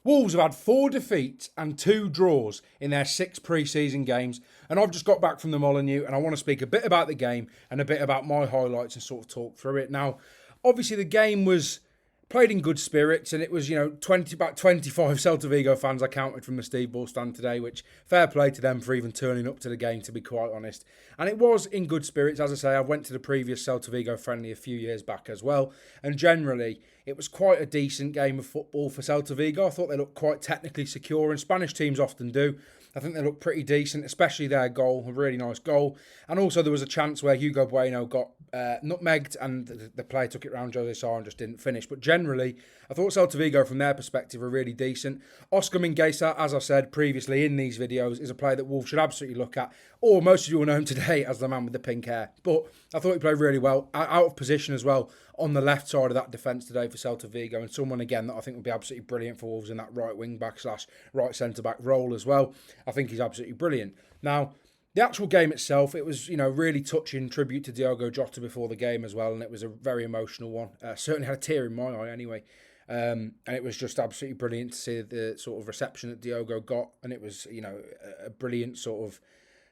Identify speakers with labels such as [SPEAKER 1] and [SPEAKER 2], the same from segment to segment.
[SPEAKER 1] Wolves have had 4 defeats and 2 draws in their 6 pre-season games, and I've just got back from the Molineux, and I want to speak a bit about the game and a bit about my highlights and sort of talk through it. Now, obviously the game was played in good spirits, and it was, about 25 Celta Vigo fans I counted from the Steve Ball stand today, which fair play to them for even turning up to the game, to be quite honest. And it was in good spirits. As I say, I went to the previous Celta Vigo friendly a few years back as well, and generally it was quite a decent game of football for Celta Vigo. I thought they looked quite technically secure, and Spanish teams often do. I think they looked pretty decent, especially their goal, a really nice goal. And also there was a chance where Hugo Bueno got nutmegged and the player took it round Jose Sarr and just didn't finish. But generally, I thought Celta Vigo from their perspective were really decent. Oscar Mingueza, as I said previously in these videos, is a player that Wolves should absolutely look at. Or most of you will know him today as the man with the pink hair. But I thought he played really well, out of position as well, on the left side of that defence today for Celta Vigo, and someone again that I think would be absolutely brilliant for Wolves in that right wing back / right centre back role as well. I think he's absolutely brilliant. Now, the actual game itself, it was, really touching tribute to Diogo Jota before the game as well, and it was a very emotional one. Certainly had a tear in my eye anyway. And it was just absolutely brilliant to see the sort of reception that Diogo got, and it was, a brilliant sort of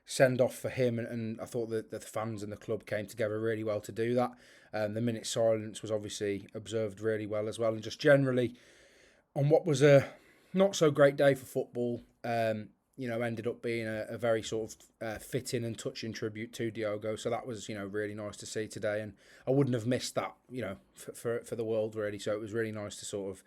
[SPEAKER 1] send-off for him, and I thought that the fans and the club came together really well to do that. The minute silence was obviously observed really well as well, and just generally, on what was a not-so-great day for football, ended up being a very sort of fitting and touching tribute to Diogo. So that was, really nice to see today, and I wouldn't have missed that, for the world really. So it was really nice to sort of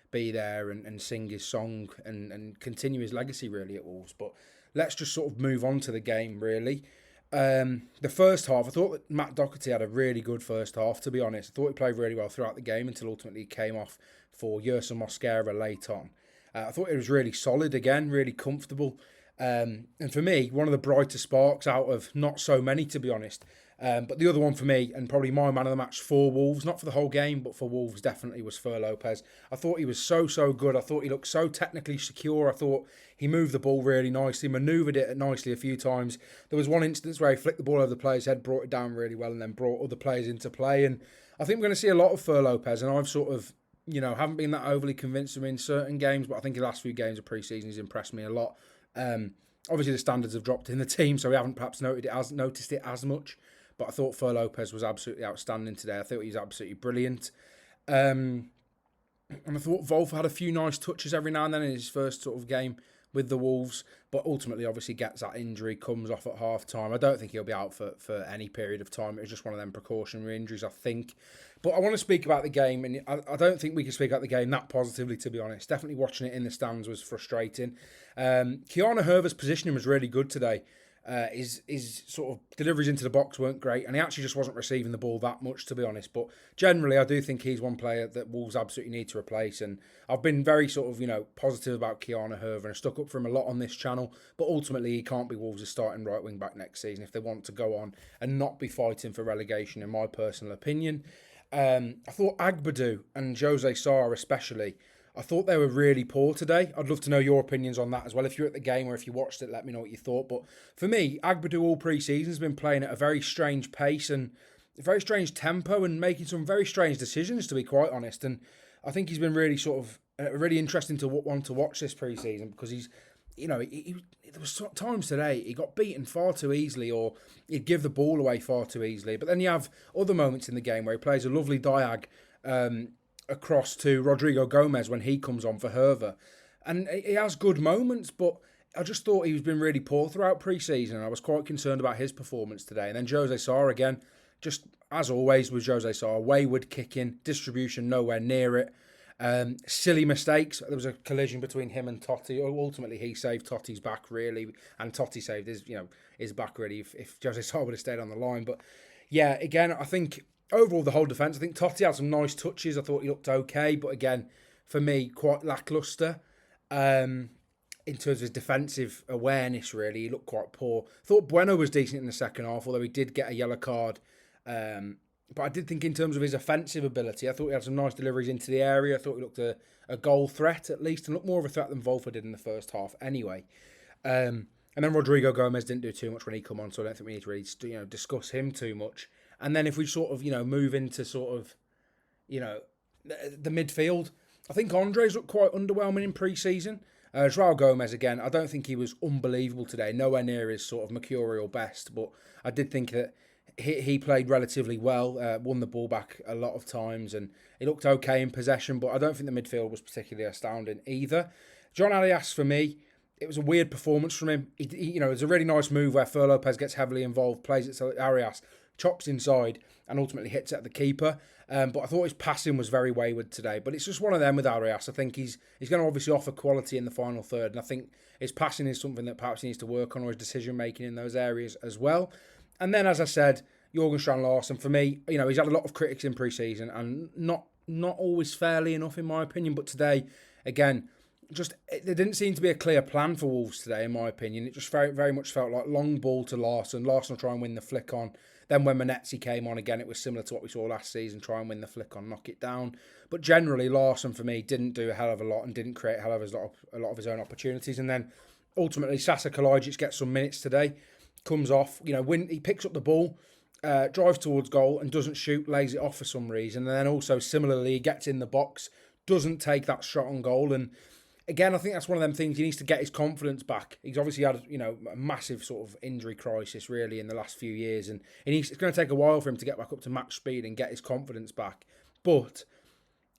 [SPEAKER 1] be there and sing his song and continue his legacy really at Wolves. But let's just sort of move on to the game really. The first half, I thought that Matt Doherty had a really good first half, to be honest. I thought he played really well throughout the game until ultimately he came off for Yerson Mosquera late on. I thought it was really solid again, really comfortable. And for me, one of the brighter sparks out of not so many, to be honest. But the other one for me, and probably my man of the match for Wolves, not for the whole game, but for Wolves definitely, was Fer Lopez. I thought he was so good. I thought he looked so technically secure. I thought he moved the ball really nicely, manoeuvred it nicely a few times. There was one instance where he flicked the ball over the player's head, brought it down really well, and then brought other players into play. And I think we're going to see a lot of Fer Lopez, and I've sort of, haven't been that overly convinced of him in certain games, but I think the last few games of pre-season he's impressed me a lot. Obviously the standards have dropped in the team, so we haven't perhaps noticed it as much. But I thought Fer Lopez was absolutely outstanding today. I thought he was absolutely brilliant. And I thought Wolf had a few nice touches every now and then in his first sort of game with the Wolves, but ultimately obviously gets that injury, comes off at half time. I don't think he'll be out for any period of time. It was just one of them precautionary injuries, I think. But I want to speak about the game, and I don't think we can speak about the game that positively, to be honest. Definitely watching it in the stands was frustrating. Kiana Herver's positioning was really good today. His sort of deliveries into the box weren't great, and he actually just wasn't receiving the ball that much, to be honest. But generally, I do think he's one player that Wolves absolutely need to replace, and I've been very sort of, positive about Kiana Herver and stuck up for him a lot on this channel, but ultimately he can't be Wolves' starting right wing back next season if they want to go on and not be fighting for relegation, in my personal opinion. I thought Agbadou and Jose Sarr especially, I thought they were really poor today. I'd love to know your opinions on that as well. If you're at the game or if you watched it, let me know what you thought. But for me, Agbadou all pre-season has been playing at a very strange pace and a very strange tempo and making some very strange decisions, to be quite honest. And I think he's been really sort of really interesting to watch this pre-season, because he's, there was times today he got beaten far too easily, or he'd give the ball away far too easily. But then you have other moments in the game where he plays a lovely diag across to Rodrigo Gomez when he comes on for Herver. And he has good moments, but I just thought he's been really poor throughout pre-season, and I was quite concerned about his performance today. And then Jose Sarr again, just as always with Jose Sarr, wayward kicking, distribution nowhere near it. Silly mistakes. There was a collision between him and Totti. Ultimately, he saved Totti's back, really, and Totti saved his back, really, if Jose Sarr would have stayed on the line. But yeah, again, I think overall the whole defence, I think Totti had some nice touches. I thought he looked okay, but again, for me, quite lacklustre. In terms of his defensive awareness, really, he looked quite poor. Thought Bueno was decent in the second half, although he did get a yellow card. But I did think in terms of his offensive ability, I thought he had some nice deliveries into the area. I thought he looked a goal threat at least, and looked more of a threat than Wolf did in the first half anyway. And then Rodrigo Gomez didn't do too much when he come on, so I don't think we need to really discuss him too much. And then if we sort of move into sort of the midfield, I think Andre's looked quite underwhelming in pre-season. Joao Gomez, again, I don't think he was unbelievable today. Nowhere near his sort of mercurial best, but I did think that he played relatively well, won the ball back a lot of times, and he looked okay in possession, but I don't think the midfield was particularly astounding either. John Arias, for me, it was a weird performance from him. It was a really nice move where Fer Lopez gets heavily involved, plays it to Arias, chops inside, and ultimately hits it at the keeper. But I thought his passing was very wayward today. But it's just one of them with Arias. I think he's going to obviously offer quality in the final third, and I think his passing is something that perhaps he needs to work on, or his decision making in those areas as well. And then, as I said, Jorgen Strand Larsen, for me, he's had a lot of critics in pre-season, and not always fairly enough in my opinion. But today, again, there didn't seem to be a clear plan for Wolves today, in my opinion. It just very, very much felt like long ball to Larsen. Larsen will try and win the flick on. Then when Manetzi came on again, it was similar to what we saw last season, try and win the flick on, knock it down. But generally, Larsen, for me, didn't do a hell of a lot and didn't create a hell of a lot of his own opportunities. And then, ultimately, Sasa Kalajic gets some minutes today, comes off, when he picks up the ball, drives towards goal and doesn't shoot, lays it off for some reason. And then also, similarly, he gets in the box, doesn't take that shot on goal. And again, I think that's one of them things. He needs to get his confidence back. He's obviously had, a massive sort of injury crisis really in the last few years, and it's going to take a while for him to get back up to match speed and get his confidence back. But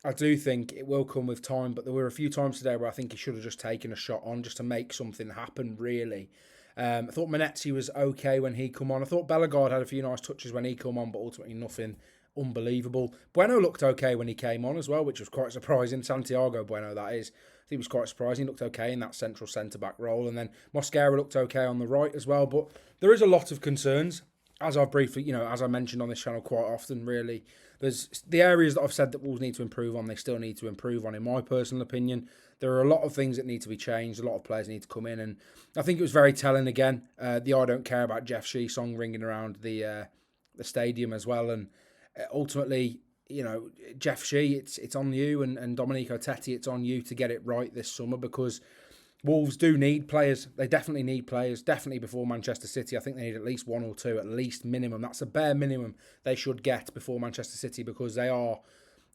[SPEAKER 1] I do think it will come with time. But there were a few times today where I think he should have just taken a shot on just to make something happen, really. I thought Manetzi was okay when he come on. I thought Bellegarde had a few nice touches when he come on, but ultimately nothing unbelievable. Bueno looked okay when he came on as well, which was quite surprising. Santiago Bueno, that is. I think it was quite surprising. He looked okay in that central centre-back role. And then Mosquera looked okay on the right as well. But there is a lot of concerns, as I've briefly, as I mentioned on this channel quite often, really. There's the areas that I've said that Wolves need to improve on, they still need to improve on, in my personal opinion. There are a lot of things that need to be changed. A lot of players need to come in. And I think it was very telling again. The I Don't Care About Jeff Shee song ringing around the stadium as well. And ultimately, Jeff Shee, it's on you, and Domenico Tetti, it's on you to get it right this summer, because Wolves do need players. They definitely need players, definitely before Manchester City. I think they need at least one or two, at least minimum. That's a bare minimum they should get before Manchester City, because they are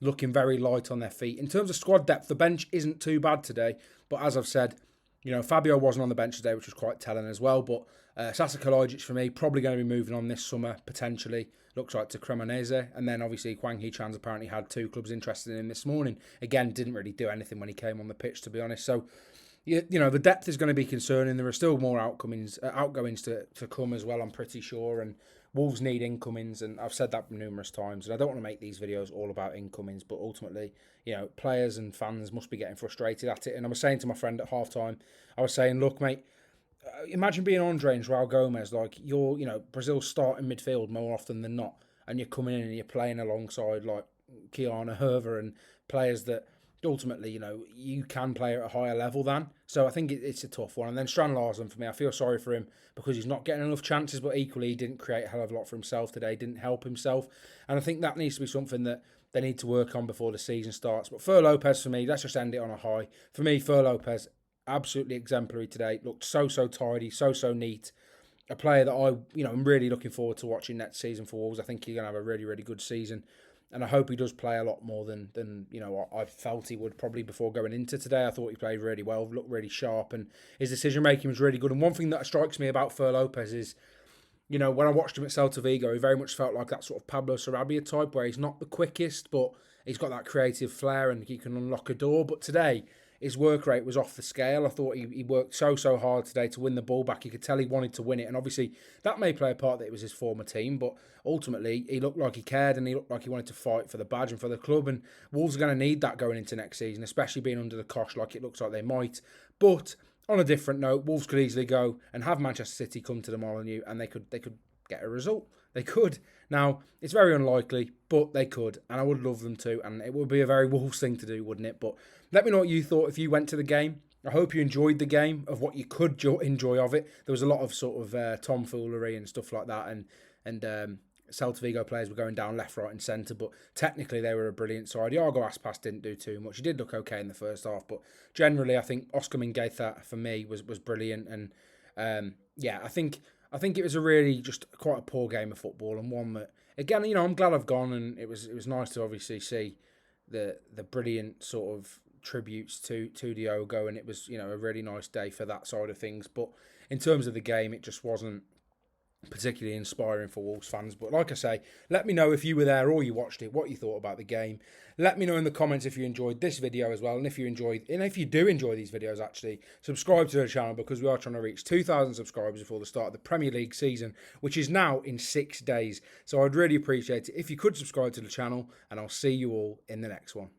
[SPEAKER 1] looking very light on their feet. In terms of squad depth, the bench isn't too bad today, but as I've said, Fabio wasn't on the bench today, which was quite telling as well. But Sasa Kalajic, for me, probably going to be moving on this summer, potentially. Looks like to Cremonese. And then, obviously, Hwang Hee-chan's apparently had two clubs interested in him this morning. Again, didn't really do anything when he came on the pitch, to be honest. So, the depth is going to be concerning. There are still more outgoings to come as well, I'm pretty sure. And Wolves need incomings, and I've said that numerous times. And I don't want to make these videos all about incomings, but ultimately, players and fans must be getting frustrated at it. And I was saying to my friend at halftime, I was saying, look, mate, imagine being Andre and Joao Gomez, like you're, Brazil's starting midfield more often than not, and you're coming in and you're playing alongside like Kiana Herver and players that ultimately, you can play at a higher level than. So I think it's a tough one. And then Strand Larsen, for me, I feel sorry for him because he's not getting enough chances, but equally he didn't create a hell of a lot for himself today, didn't help himself. And I think that needs to be something that they need to work on before the season starts. But Fer Lopez, for me, let's just end it on a high. For me, Fer Lopez, absolutely exemplary today. Looked so tidy, so neat. A player that I'm really looking forward to watching next season for Wolves. I think he's going to have a really, really good season. And I hope he does play a lot more than I felt he would probably before going into today. I thought he played really well, looked really sharp, and his decision-making was really good. And one thing that strikes me about Fer Lopez is, when I watched him at Celta Vigo, he very much felt like that sort of Pablo Sarabia type, where he's not the quickest, but he's got that creative flair and he can unlock a door. But today, his work rate was off the scale. I thought he worked so hard today to win the ball back. You could tell he wanted to win it. And obviously, that may play a part that it was his former team. But ultimately, he looked like he cared and he looked like he wanted to fight for the badge and for the club. And Wolves are going to need that going into next season, especially being under the cosh like it looks like they might. But on a different note, Wolves could easily go and have Manchester City come to the Molineux and they could get a result. They could. Now, it's very unlikely, but they could. And I would love them to. And it would be a very Wolves thing to do, wouldn't it? But let me know what you thought if you went to the game. I hope you enjoyed the game, of what you could enjoy of it. There was a lot of sort of tomfoolery and stuff like that. And Celta Vigo players were going down left, right and centre. But technically, they were a brilliant side. Iago Aspas didn't do too much. He did look okay in the first half. But generally, I think Oscar Mingueza, for me, was brilliant. And I think it was a really just quite a poor game of football, and one that, again, I'm glad I've gone, and it was nice to obviously see the brilliant sort of tributes to Diogo, and it was, you know, a really nice day for that side of things. But in terms of the game, it just wasn't particularly inspiring for Wolves fans. But like I say, let me know if you were there or you watched it, what you thought about the game. Let me know in the comments if you enjoyed this video as well, and if you do enjoy these videos, actually subscribe to the channel, because we are trying to reach 2,000 subscribers before the start of the Premier League season, which is now in 6 days. So I'd really appreciate it if you could subscribe to the channel, and I'll see you all in the next one.